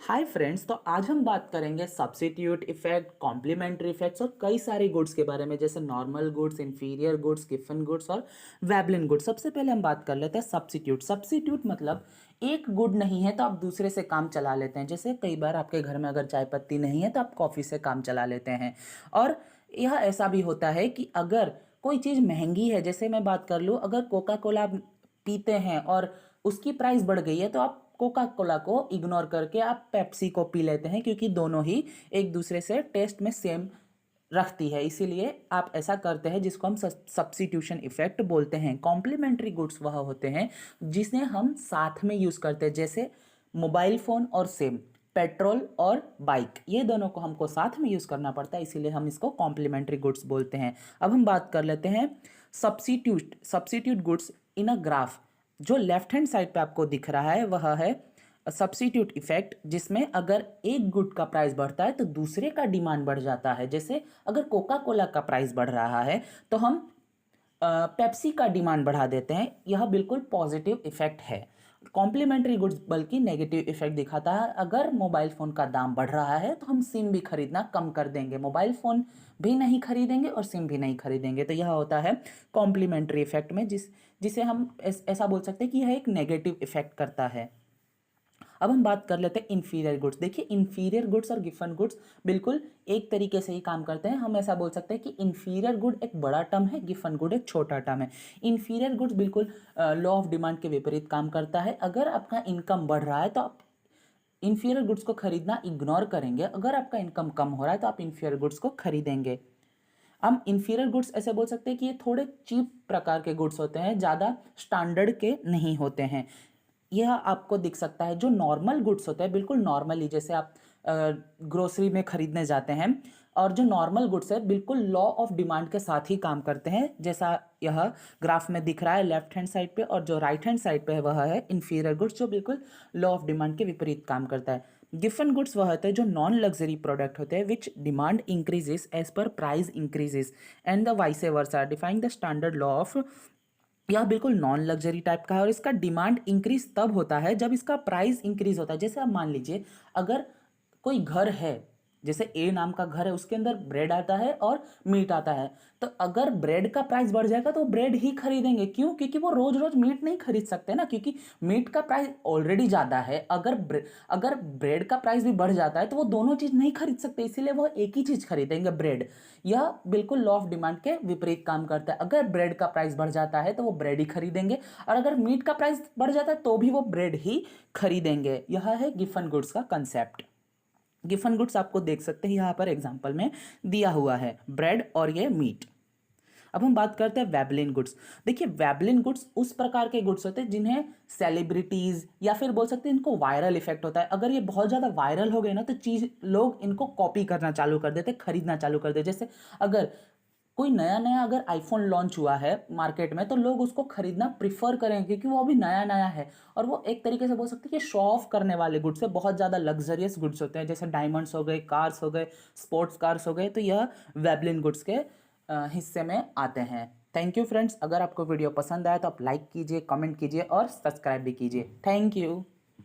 Hi friends, तो आज हम बात करेंगे सब्स्टिट्यूट इफेक्ट, कॉम्प्लीमेंट्री इफेक्ट्स और कई सारे गुड्स के बारे में, जैसे normal goods, inferior goods, Giffen goods और वेबलिन गुड्स। सबसे पहले हम बात कर लेते हैं सब्स्टिट्यूट। सब्स्टिट्यूट मतलब एक गुड नहीं है तो आप दूसरे से काम चला लेते हैं। जैसे कई बार आपके घर में अगर चाय पत्ती नहीं है तो आप कॉफ़ी से काम चला लेते हैं। और यह ऐसा भी होता है कि अगर कोई चीज़ महंगी है, जैसे मैं बात कर लूँ, अगर कोका कोला पीते हैं और उसकी प्राइस बढ़ गई है तो आप कोका कोला को इग्नोर करके आप पेप्सी को पी लेते हैं, क्योंकि दोनों ही एक दूसरे से टेस्ट में सेम रखती है। इसीलिए आप ऐसा करते हैं, जिसको हम सब्स्टिट्यूशन इफेक्ट बोलते हैं। कॉम्प्लीमेंट्री गुड्स वह होते हैं जिन्हें हम साथ में यूज़ करते हैं, जैसे मोबाइल फ़ोन और सेम, पेट्रोल और बाइक, ये दोनों को हमको साथ में यूज़ करना पड़ता है, इसीलिए हम इसको कॉम्प्लीमेंट्री गुड्स बोलते हैं। अब हम बात कर लेते हैं substitute goods in a graph. जो लेफ्ट हैंड साइड पे आपको दिख रहा है वह है सब्स्टिट्यूट इफेक्ट, जिसमें अगर एक गुड का प्राइस बढ़ता है तो दूसरे का डिमांड बढ़ जाता है। जैसे अगर कोका कोला का प्राइस बढ़ रहा है तो हम पेप्सी का डिमांड बढ़ा देते हैं। यह बिल्कुल पॉजिटिव इफेक्ट है। कॉम्प्लीमेंट्री गुड्स बल्कि नेगेटिव इफेक्ट दिखाता है। अगर मोबाइल फ़ोन का दाम बढ़ रहा है तो हम सिम भी खरीदना कम कर देंगे, मोबाइल फ़ोन भी नहीं खरीदेंगे और सिम भी नहीं खरीदेंगे। तो यह होता है कॉम्प्लीमेंट्री इफेक्ट में, जिसे हम ऐसा बोल सकते हैं कि यह एक नेगेटिव इफेक्ट करता है। अब हम बात कर लेते हैं इन्फीरियर गुड्स। देखिए, इन्फीरियर गुड्स और गिफन गुड्स बिल्कुल एक तरीके से ही काम करते हैं। हम ऐसा बोल सकते हैं कि इन्फीरियर गुड एक बड़ा टर्म है, गिफन गुड एक छोटा टर्म है। इन्फीरियर गुड्स बिल्कुल लॉ ऑफ डिमांड के विपरीत काम करता है। अगर आपका इनकम बढ़ रहा है तो आप इन्फीरियर गुड्स को खरीदना इग्नोर करेंगे, अगर आपका इनकम कम हो रहा है तो आप इन्फीरियर गुड्स को खरीदेंगे। हम इन्फीरियर गुड्स ऐसे बोल सकते हैं कि ये थोड़े चीप प्रकार के गुड्स होते हैं, ज़्यादा स्टैंडर्ड के नहीं होते हैं। यह आपको दिख सकता है। जो नॉर्मल गुड्स होते हैं, बिल्कुल नॉर्मली, जैसे आप ग्रोसरी में खरीदने जाते हैं, और जो नॉर्मल गुड्स है बिल्कुल लॉ ऑफ डिमांड के साथ ही काम करते हैं, जैसा यह ग्राफ में दिख रहा है लेफ्ट हैंड साइड पे। और जो राइट हैंड साइड पे है वह है इन्फीरियर गुड्स, जो बिल्कुल लॉ ऑफ डिमांड के विपरीत काम करता है। गिफन गुड्स वह होते हैं जो नॉन लग्जरी प्रोडक्ट होते हैं, which demand increases as per price increases and the vice versa, define the standard law of. यह बिल्कुल नॉन लग्जरी टाइप का है और इसका डिमांड इंक्रीज तब होता है जब इसका प्राइस इंक्रीज होता है। जैसे आप मान लीजिए, अगर कोई घर है, जैसे ए नाम का घर है, उसके अंदर ब्रेड आता है और मीट आता है, तो अगर ब्रेड का प्राइस बढ़ जाएगा तो ब्रेड ही खरीदेंगे। क्यों? क्योंकि वो रोज रोज मीट नहीं खरीद सकते ना, क्योंकि मीट का प्राइस ऑलरेडी ज़्यादा है। अगर ब्रेड का प्राइस भी बढ़ जाता है तो वो दोनों चीज़ नहीं खरीद सकते, इसीलिए वो एक ही चीज़ खरीदेंगे, ब्रेड। यह बिल्कुल लॉ ऑफ डिमांड के विपरीत काम करता है। अगर ब्रेड का प्राइस बढ़ जाता है तो वो ब्रेड ही खरीदेंगे, और अगर मीट का प्राइस बढ़ जाता है तो भी वो ब्रेड ही खरीदेंगे। यह है गिफन गुड्स का कंसेप्ट। गिफन गुड्स आपको देख सकते हैं यहाँ पर एग्जाम्पल में दिया हुआ है, ब्रेड और ये मीट। अब हम बात करते हैं वेबलिन गुड्स। देखिए, वेबलिन गुड्स उस प्रकार के गुड्स होते हैं जिन्हें सेलिब्रिटीज या फिर बोल सकते हैं इनको वायरल इफेक्ट होता है। अगर ये बहुत ज़्यादा वायरल हो गए ना तो चीज़ लोग इनको कॉपी करना चालू कर देते, खरीदना चालू कर देते। जैसे अगर कोई नया नया अगर आईफोन लॉन्च हुआ है मार्केट में तो लोग उसको खरीदना प्रिफर करेंगे, क्योंकि वो अभी नया नया है और वो एक तरीके से बोल सकते हैं कि शो ऑफ करने वाले गुड्स है। बहुत ज़्यादा लग्जरियस गुड्स होते हैं, जैसे डायमंड्स हो गए, कार्स हो गए, स्पोर्ट्स कार्स हो गए, तो यह वेबलिन गुड्स के हिस्से में आते हैं। Thank you friends. अगर आपको वीडियो पसंद आया तो आप लाइक कीजिए, कमेंट कीजिए और सब्सक्राइब भी कीजिए। Thank you.